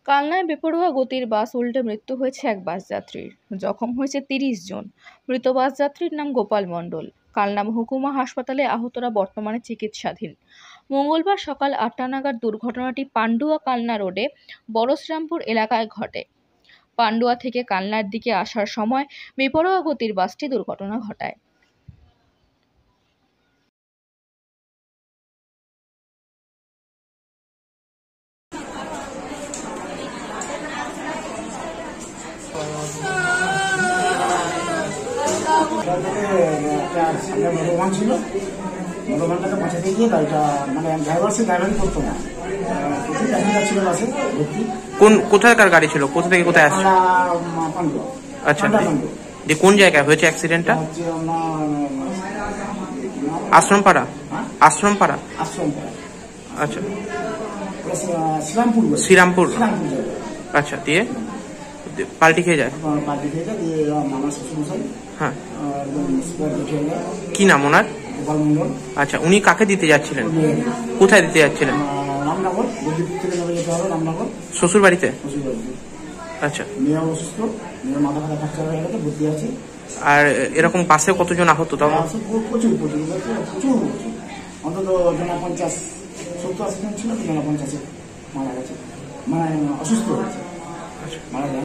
কালনায় বেপরোয়া গতির বাস উল্টে মৃত্যু হয়েছে এক বাসযাত্রীর। জখম হয়েছে ৩০ জন। মৃত বাসযাত্রীর নাম গোপাল মণ্ডল। কালনা মহকুমা হাসপাতালে আহতরা বর্তমানে চিকিৎসাধীন। মঙ্গলবার সকাল ৮টা নাগাদ দুর্ঘটনাটি পান্ডুয়া কালনা রোডে বড়শ্রীরামপুর এলাকায় ঘটে। পান্ডুয়া থেকে কালনার দিকে আসার সময় বেপরোয়া গতির বাসটি দুর্ঘটনা ঘটায়। মধুবান ছিল, মধুবানটাকে বাঁচাতে গিয়ে গাড়িটা মানে ড্রাইভারই করতো না, প্রচুর প্যাসেঞ্জার ছিল বাসে ভর্তি। কোথাকার গাড়ি ছিল? কোথা থেকে কোথায় আসছে? পান্ডুয়া। আচ্ছা, যে কোন জায়গায় হয়েছে অ্যাক্সিডেন্টটা? আশ্রমপাড়া। আশ্রমপাড়া। আচ্ছা, শ্রীরামপুর। আচ্ছা, দিয়ে পাল্টি খেয়ে যায়। হ্যাঁ, কি নাম ওনার? আচ্ছা, উনি কাকে দিতে যাচ্ছিলেন? কোথায় দিতে যাচ্ছিলেন? শ্বশুর বাড়িতে। আচ্ছা, আর এরকম বাসে কতজন আহত? তখন প্রচুর অন্তত 50-70-80 জন ছিল, 50 মারা গেছে, মানে অসুস্থ হয়েছে, মারা যায়।